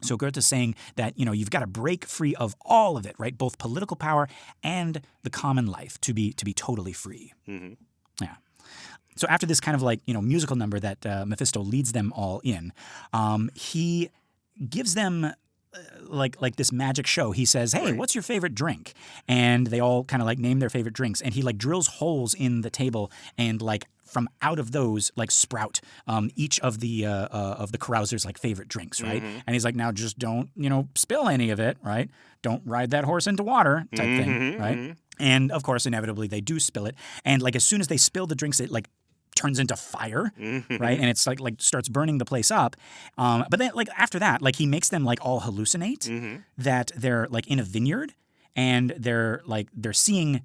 So Goethe is saying that, you've got to break free of all of it, right? Both political power and the common life to be totally free. Yeah. So after this kind of like, musical number that Mephisto leads them all in, he gives them like this magic show. He says, "Hey, what's your favorite drink?" And they all kind of like name their favorite drinks. And he like drills holes in the table and like from out of those like sprout each of the carousers like favorite drinks, right? And he's like, "Now just don't spill any of it, right? Don't ride that horse into water," type thing, right? And of course, inevitably they do spill it. And like as soon as they spill the drinks, it like turns into fire, right? And it's like starts burning the place up. But then like after that, like he makes them like all hallucinate that they're like in a vineyard and they're seeing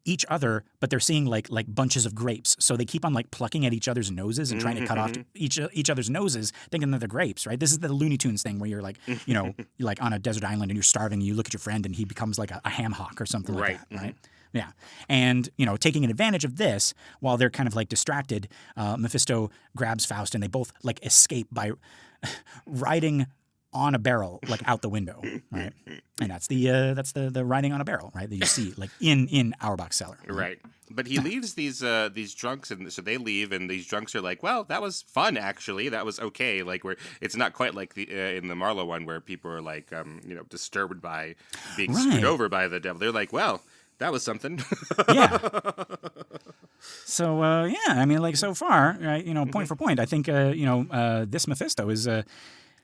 each other, but they're seeing like bunches of grapes. So they keep on like plucking at each other's noses and trying to cut off each other's noses, thinking that they're grapes, right? This is the Looney Tunes thing where you're like, you're like on a desert island and you're starving and you look at your friend and he becomes like a ham hock or something like that, right? Yeah. And, taking advantage of this, while they're kind of like distracted, Mephisto grabs Faust and they both like escape by riding on a barrel like out the window, right? And that's the riding on a barrel, right? That you see like in Auerbach's Cellar. Right. But he leaves these drunks, and so they leave, and these drunks are like, "Well, that was fun, actually. That was okay." Like it's not quite like the in the Marlowe one where people are like, disturbed by being screwed over by the devil. They're like, "Well, that was something." Yeah. So I mean, like so far, right? Point for point, I think this Mephisto is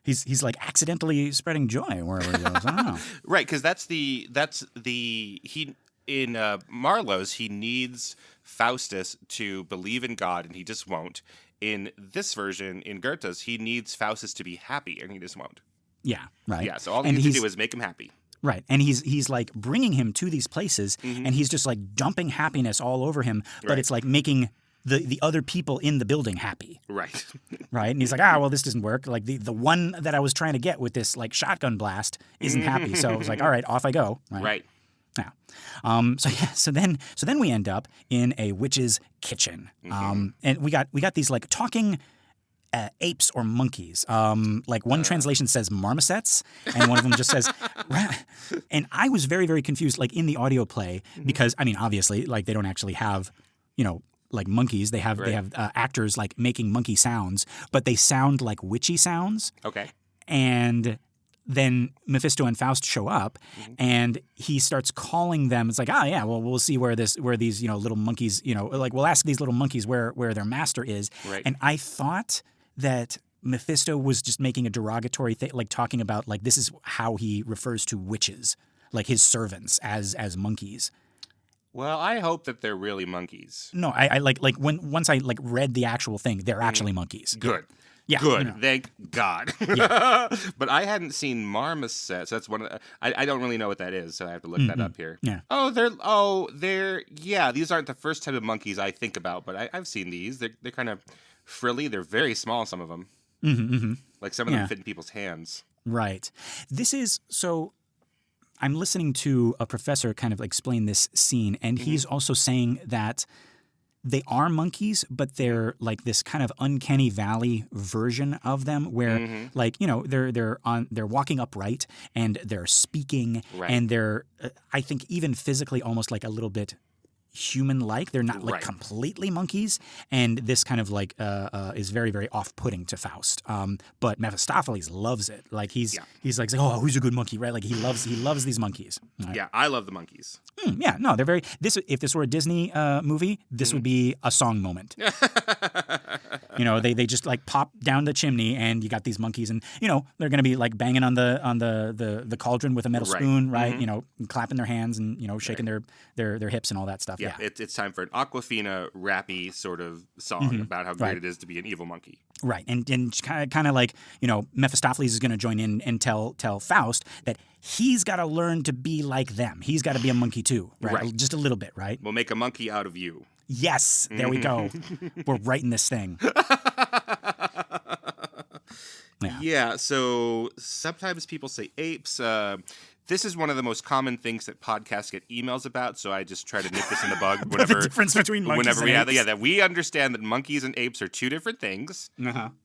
he's like accidentally spreading joy wherever he goes. I don't know. Right, because that's the he in Marlowe's he needs Faustus to believe in God and he just won't. In this version, in Goethe's, he needs Faustus to be happy and he just won't. Yeah. Right. Yeah. So all he needs to do is make him happy. Right. And he's like bringing him to these places and he's just like dumping happiness all over him, but it's like making the other people in the building happy. Right. Right. And he's like, well, this doesn't work. Like the one that I was trying to get with this like shotgun blast isn't happy. So I was like, all right, off I go. Right. Yeah. So then we end up in a witch's kitchen. And we got these like talking apes or monkeys. Like one translation says marmosets, and one of them just says. And I was very, very confused, like in the audio play, because I mean, obviously, like they don't actually have, like monkeys. They have actors like making monkey sounds, but they sound like witchy sounds. Okay. And then Mephisto and Faust show up, and he starts calling them. It's like, yeah, well, we'll see where these little monkeys, like we'll ask these little monkeys where their master is. Right. And I thought that Mephisto was just making a derogatory thing, like talking about like this is how he refers to witches, like his servants as monkeys. Well, I hope that they're really monkeys. No, I like once I like read the actual thing, they're actually monkeys. Good. Yeah. Good. Thank God. Yeah. But I hadn't seen marmoset, so that's one of the, I don't really know what that is, so I have to look that up here. Yeah. These aren't the first type of monkeys I think about, but I've seen these. They're kind of frilly. They're very small, some of them. Like some of them fit in people's hands. Right. This is so. I'm listening to a professor kind of explain this scene, and he's also saying that they are monkeys, but they're like this kind of uncanny valley version of them, where like they're walking upright and they're speaking, and they're I think even physically almost like a little bit human-like. They're not like Right. completely monkeys, and this kind of like is very, very off-putting to Faust. But Mephistopheles loves it. Like he's like, oh, who's a good monkey, right? Like he loves these monkeys. Right? Yeah, I love the Monkees. Yeah, no, they're very. If this were a Disney movie, this would be a song moment. They just like pop down the chimney, and you got these monkeys, and they're gonna be like banging on the cauldron with a metal spoon, right? Clapping their hands and shaking their hips and all that stuff. Yeah, it's time for an Aquafina rappy sort of song about how great it is to be an evil monkey. Right, and kind of like Mephistopheles is going to join in and tell Faust that he's got to learn to be like them. He's got to be a monkey too, right? Just a little bit, right? We'll make a monkey out of you. Yes, there we go. We're writing this thing. Yeah. So sometimes people say apes. This is one of the most common things that podcasts get emails about, so I just try to nip this in the bug whenever. The difference between monkeys and apes. that we understand that monkeys and apes are two different things.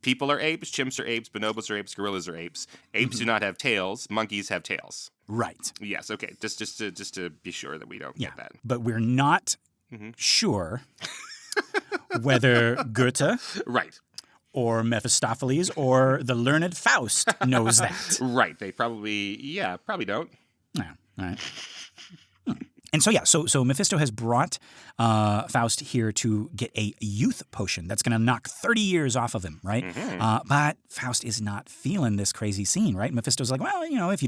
People are apes, chimps are apes, bonobos are apes, gorillas are apes. Apes do not have tails. Monkeys have tails. Right. Yes. Okay. Just to be sure that we don't get that. But we're not sure whether Goethe, right, or Mephistopheles, or the learned Faust knows that. Right. They probably don't. Yeah. All right. And so Mephisto has brought Faust here to get a youth potion that's going to knock 30 years off of him, right? But Faust is not feeling this crazy scene, right? Mephisto's like, well, if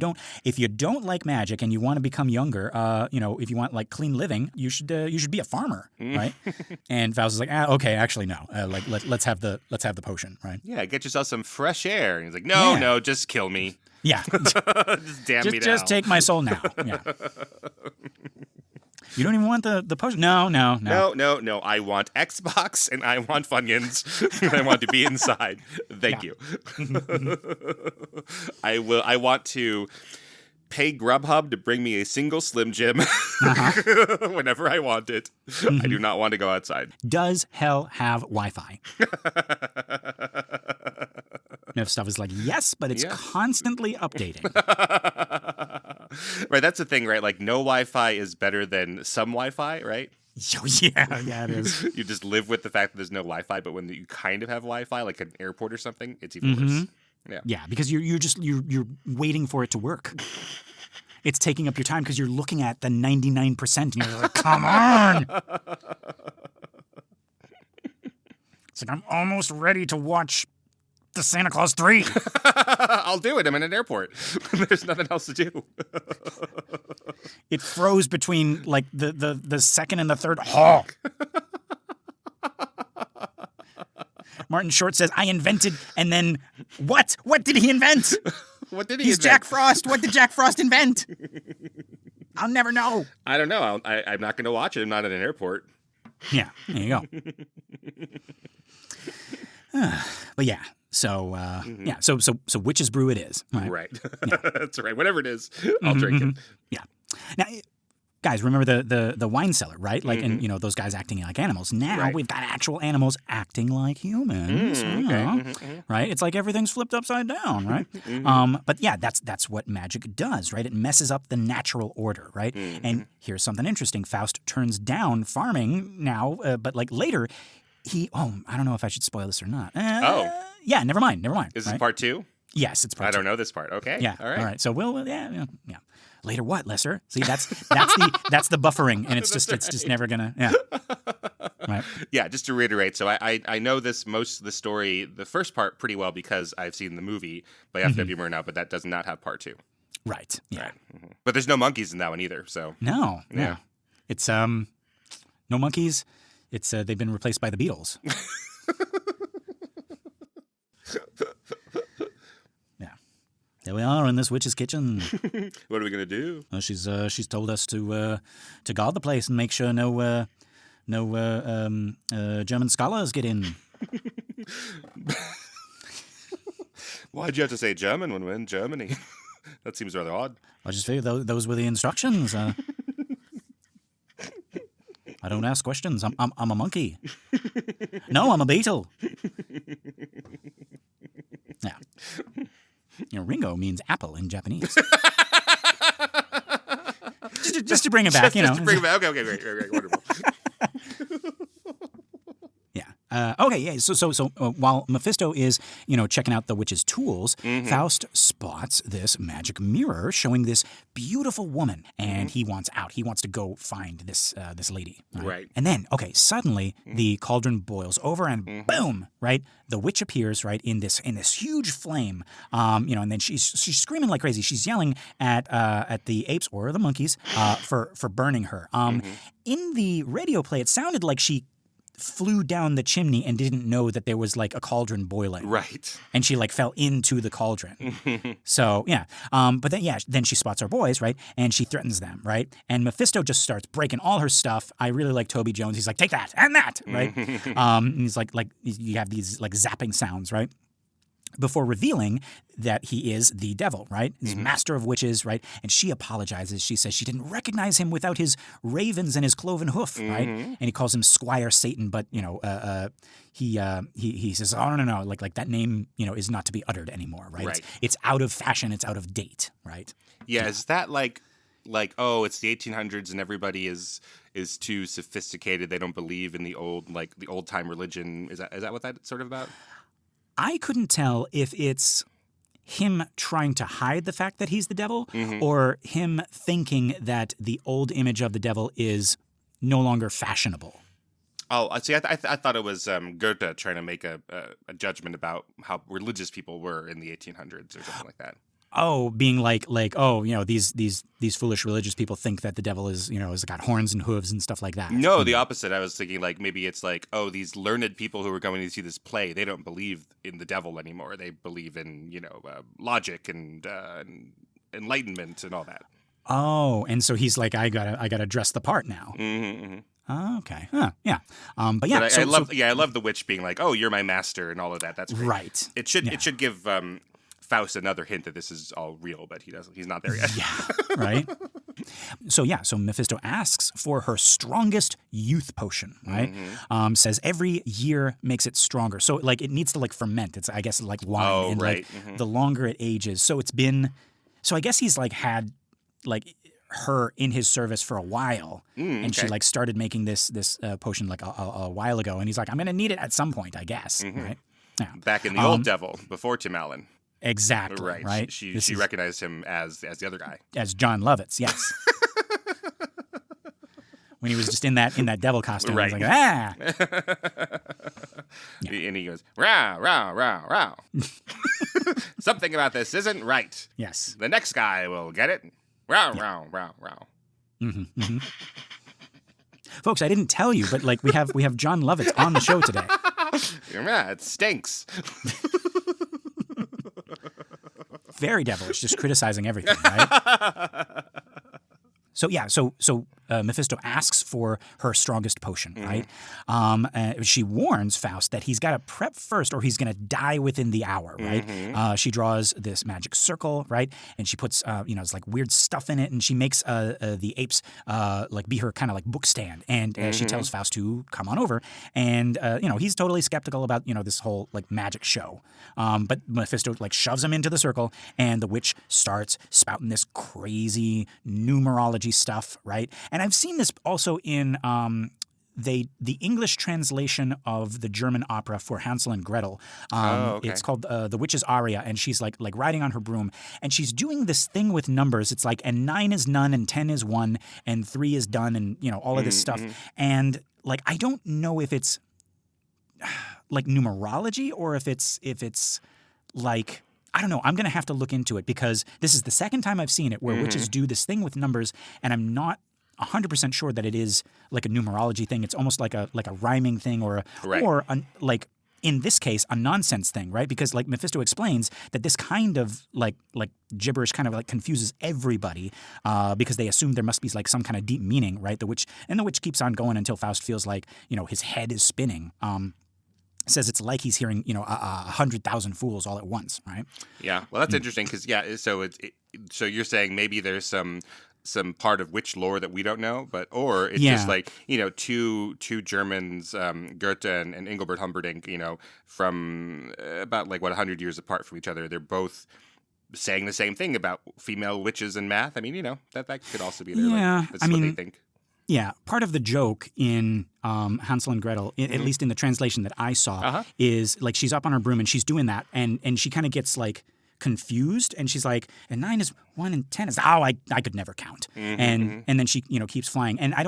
you don't like magic and you want to become younger, if you want like clean living, you should be a farmer, right? And Faust is like, okay, actually no, let's have the potion, right? Yeah, get yourself some fresh air. And he's like, no, just kill me. Yeah, just damn me now. Just take my soul now. Yeah. You don't even want the potion? No. I want Xbox and I want Funyuns and I want to be inside. Thank you. I want to pay Grubhub to bring me a single Slim Jim whenever I want it. I do not want to go outside. Does hell have Wi-Fi? Stuff is like, yes, but it's constantly updating. Right, that's the thing, right? Like, no Wi-Fi is better than some Wi-Fi, right? Yeah, it is. You just live with the fact that there's no Wi-Fi, but when you kind of have Wi-Fi, like an airport or something, it's even worse. Yeah, because you're waiting for it to work. It's taking up your time because you're looking at the 99% and you're like, come on! It's like, I'm almost ready to watch the Santa Clause 3. I'll do it. I'm in an airport. There's nothing else to do. It froze between like the second and the third honk. Martin Short says, I invented, and then what? What did he invent? What did he He's invent? Jack Frost. What did Jack Frost invent? I'll never know. I don't know. I'm not going to watch it. I'm not at an airport. Yeah, there you go. But yeah. So so witch's brew it is. Right. Yeah. That's right. Whatever it is, I'll drink it. Yeah. Now, guys, remember the wine cellar, right? Like, and those guys acting like animals. Now we've got actual animals acting like humans. Right? It's like everything's flipped upside down, right? But yeah, that's what magic does, right? It messes up the natural order, right? And here's something interesting. Faust turns down farming now, but like later. I don't know if I should spoil this or not. Yeah, never mind. Is this part 2? Yes, it's part 2. I don't know this part. Okay. Yeah. All right. So yeah. Later what, Lester? See, that's the buffering, and it's just never gonna. Yeah. Right. Yeah. Just to reiterate, so I know most of the story, the first part, pretty well because I've seen the movie by F.W. Murnau, but that does not have part 2. Right. Yeah. Right. But there's no monkeys in that one either. So no. Yeah. It's no monkeys. It's they've been replaced by the Beatles. Yeah, there we are in this witch's kitchen. What are we gonna do? She's told us to guard the place and make sure no German scholars get in. Why'd you have to say German when we're in Germany? That seems rather odd. I just figured those were the instructions. I don't ask questions. I'm a monkey. No, I'm a beetle. Yeah. Ringo means apple in Japanese. just to bring it back, Just to bring it back. Okay, great, wonderful. Okay, yeah. So while Mephisto is, checking out the witch's tools, Faust spots this magic mirror showing this beautiful woman, and he wants out. He wants to go find this lady. Right. And then, suddenly the cauldron boils over, and boom, right, the witch appears, right, in this huge flame, and then she's screaming like crazy. She's yelling at the apes or the monkeys for burning her. In the radio play, it sounded like she flew down the chimney and didn't know that there was like a cauldron boiling. Right. And she like fell into the cauldron. So, yeah. But then she spots our boys, right? And she threatens them, right? And Mephisto just starts breaking all her stuff. I really like Toby Jones. He's like, take that and that, right? And he's like you have these like zapping sounds, right? Before revealing that he is the devil, right? He's master of witches, right? And she apologizes. She says she didn't recognize him without his ravens and his cloven hoof, right? And he calls him Squire Satan, but he says, oh no, like that name, is not to be uttered anymore, right? It's out of fashion. It's out of date, right? Yeah, is that like it's the 1800s and everybody is too sophisticated? They don't believe in the old time religion. Is that what that's sort of about? I couldn't tell if it's him trying to hide the fact that he's the devil or him thinking that the old image of the devil is no longer fashionable. Oh, see, I thought it was Goethe trying to make a judgment about how religious people were in the 1800s or something like that. Oh, being like these foolish religious people think that the devil is got horns and hooves and stuff like that. No, the opposite. I was thinking like maybe it's like, oh, these learned people who are going to see this play, they don't believe in the devil anymore. They believe in logic and enlightenment and all that. Oh, and so he's like, I gotta dress the part now. Oh, okay. Huh, yeah. But yeah. But I love the witch being like, oh, you're my master and all of that. That's great. Right. It should give Faust another hint that this is all real, but he's not there yet. Yeah, right? So Mephisto asks for her strongest youth potion, right? Says every year makes it stronger. So like it needs to like ferment. It's I guess like wine. Oh, and right. Like the longer it ages. So I guess he's like had like her in his service for a while, and she like started making this potion like a while ago, and he's like, I'm gonna need it at some point, I guess, right? Yeah. Back in the old devil before Tim Allen. Exactly. Right. She recognized him as the other guy, as John Lovitz. Yes. When he was just in that devil costume, right. I was like, ah. And he goes, row, row, row, row. Something about this isn't right. Yes. The next guy will get it. Row, row, row, row. Folks, I didn't tell you, but like we have John Lovitz on the show today. Yeah, it stinks. Very devilish, just criticizing everything, right? So Mephisto asks for her strongest potion, right? She warns Faust that he's got to prep first or he's going to die within the hour, right? She draws this magic circle, right? And she puts, it's like weird stuff in it, and she makes the apes like be her kind of like book stand. And she tells Faust to come on over. And, he's totally skeptical about, this whole like magic show. But Mephisto like shoves him into the circle, and the witch starts spouting this crazy numerology stuff, right? And I've seen this also in the English translation of the German opera for Hansel and Gretel. It's called The Witch's Aria, and she's like riding on her broom, and she's doing this thing with numbers. It's like, and 9 is none, and 10 is 1, and 3 is done, and all of this stuff. And like, I don't know if it's like numerology or if it's like, I don't know. I'm going to have to look into it because this is the second time I've seen it where witches do this thing with numbers, and I'm not 100% sure that it is like a numerology thing. It's almost like a rhyming thing or like in this case a nonsense thing, right? Because like Mephisto explains that this kind of like gibberish kind of like confuses everybody because they assume there must be like some kind of deep meaning, right? The witch keeps on going until Faust feels like his head is spinning. Says it's like he's hearing 100,000 fools all at once, right? Yeah, well, that's interesting because so you're saying maybe there's some part of witch lore that we don't know, or it's just like two Germans, Goethe and Engelbert Humperdinck, from about like 100 years apart from each other. They're both saying the same thing about female witches and math. I mean, that could also be there. Yeah, like, that's what they think. Yeah, part of the joke in Hansel and Gretel, at least in the translation that I saw, is like she's up on her broom and she's doing that, and she kind of gets like confused, and she's like, and 9 is 1 and 10 is I could never count, and then she keeps flying, and I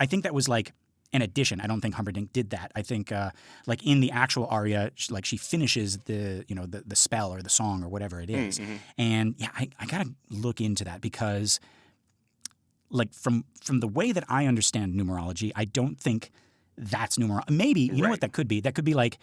think that was like an addition. I don't think Humperdinck did that. I think like in the actual aria, she finishes the the spell or the song or whatever it is, and yeah, I gotta look into that because. Like from the way that I understand numerology, I don't think that's numerology. Maybe, you know what that could be? That could be like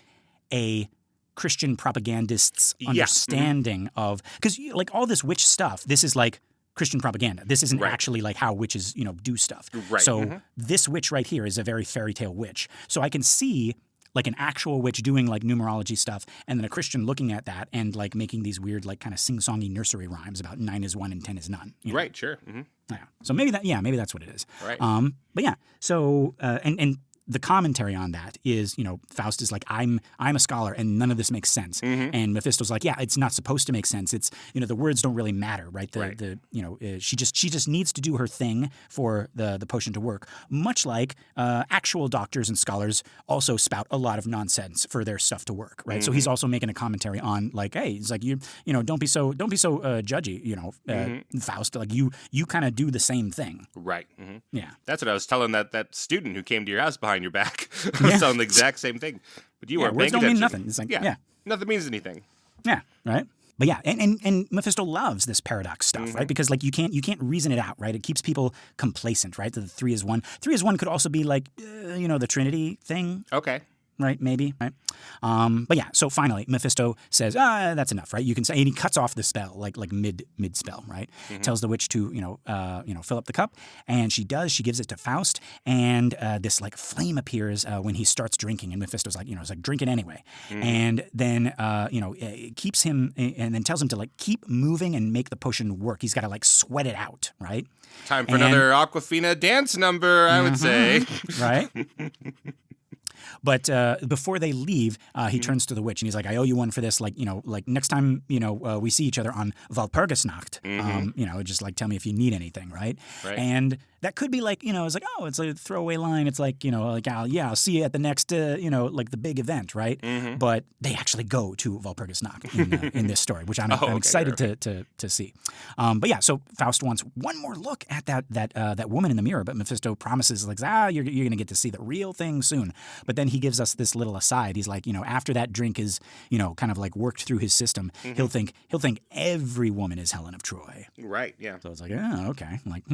a Christian propagandist's understanding of, because like all this witch stuff, this is like Christian propaganda. This isn't actually like how witches, do stuff. Right. So this witch right here is a very fairy tale witch. So I can see like an actual witch doing like numerology stuff, and then a Christian looking at that and like making these weird like kind of sing-songy nursery rhymes about 9 is 1 and 10 is none. Right, sure. Yeah. So maybe that's what it is. Right. But yeah, so and the commentary on that is, Faust is like, I'm a scholar and none of this makes sense. And Mephisto's like, yeah, it's not supposed to make sense. It's, the words don't really matter, right? She just needs to do her thing for the potion to work. Much like actual doctors and scholars also spout a lot of nonsense for their stuff to work, right? So he's also making a commentary on like, hey, it's like don't be so judgy, Faust. Like you kind of do the same thing. Right. Yeah. That's what I was telling that student who came to your house behind your back. I was telling the exact same thing. But you weren't paying words don't attention. mean nothing. It's like, nothing means anything. Yeah, right? But yeah, and Mephisto loves this paradox stuff, right? Because like you can't reason it out, right? It keeps people complacent, right? The 3 is 1. 3 is 1 could also be like, the Trinity thing. Okay. Right, maybe, right? But yeah, so finally, Mephisto says, that's enough, right? You can say, and he cuts off the spell, like mid spell, right? Tells the witch to, fill up the cup, and she does. She gives it to Faust, and this like flame appears when he starts drinking, and Mephisto's like, it's like drink it anyway, and then it keeps him, and then tells him to like keep moving and make the potion work. He's got to like sweat it out, right? Time for another Aquafina dance number, I would say, right? But before they leave, he turns to the witch and he's like, "I owe you one for this. Like, like next time, we see each other on Walpurgisnacht, just like tell me if you need anything, right?" And that could be like, it's like, oh, it's a throwaway line. It's like, like, I'll see you at the next, like the big event, right? But they actually go to Walpurgisnacht in this story, which I'm excited to see. But yeah, so Faust wants one more look at that woman in the mirror, but Mephisto promises like, you're going to get to see the real thing soon. But then he gives us this little aside. He's like, after that drink is, kind of like worked through his system, he'll think every woman is Helen of Troy. Right. Yeah. So it's like, okay. I'm like,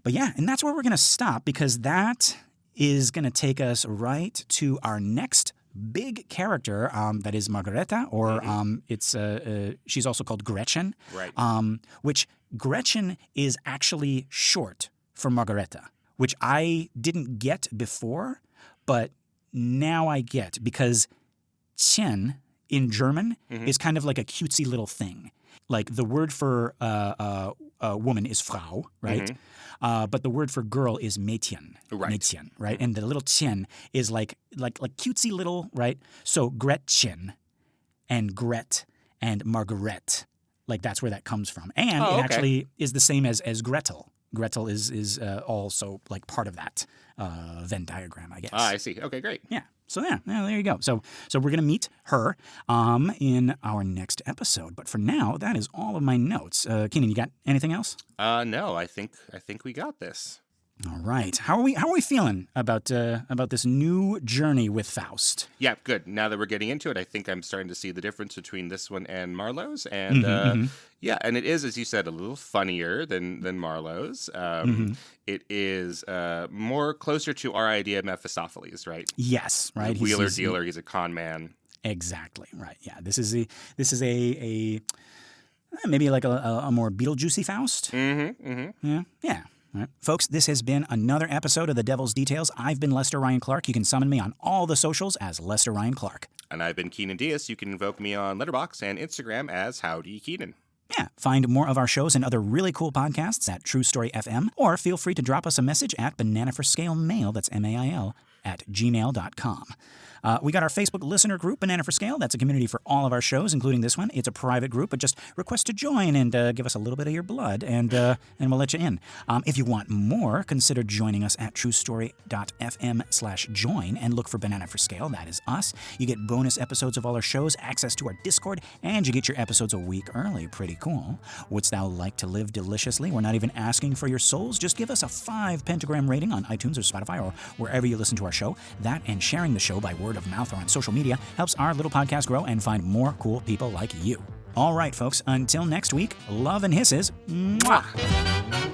But yeah, and that's where we're going to stop because that is going to take us right to our next big character that is Margareta, or she's also called Gretchen, right? Which Gretchen is actually short for Margareta, which I didn't get before, but now I get because Chen in German is kind of like a cutesy little thing. Like the word for woman is Frau, right? But the word for girl is Mädchen, right? Mädchen, right? And the little Chen is like cutesy little, right? So Gretchen and Gret and Margaret, like that's where that comes from. And it actually is the same as Gretel. Gretel is also like part of that Venn diagram, I guess. I see. Okay, great. Yeah. So yeah, there you go. So we're gonna meet her in our next episode. But for now, that is all of my notes. Keenan, you got anything else? No. I think we got this. All right. How are we feeling about this new journey with Faust? Yeah, good. Now that we're getting into it, I think I'm starting to see the difference between this one and Marlowe's, and yeah, and it is, as you said, a little funnier than Marlowe's. It is more closer to our idea of Mephistopheles, right? Yes, right. The wheeler dealer. He's a con man. Exactly. Right. Yeah. This is a maybe like a more Beetlejuicy Faust. Yeah. Yeah. All right. Folks, this has been another episode of The Devil's Details. I've been Lester Ryan Clark. You can summon me on all the socials as Lester Ryan Clark. And I've been Keenan Diaz. You can invoke me on Letterboxd and Instagram as Howdy Keenan. Yeah, find more of our shows and other really cool podcasts at True Story FM, or feel free to drop us a message at bananaforscalemail, that's MAIL, @gmail.com. We got our Facebook listener group, Banana for Scale. That's a community for all of our shows, including this one. It's a private group, but just request to join and give us a little bit of your blood, and we'll let you in. If you want more, consider joining us at truestory.fm/join and look for Banana for Scale. That is us. You get bonus episodes of all our shows, access to our Discord, and you get your episodes a week early. Pretty cool. Wouldst thou like to live deliciously? We're not even asking for your souls. Just give us a 5 pentagram rating on iTunes or Spotify or wherever you listen to our show. That and sharing the show by word of mouth or on social media helps our little podcast grow and find more cool people like you. All right, folks, until next week, love and hisses. Mwah!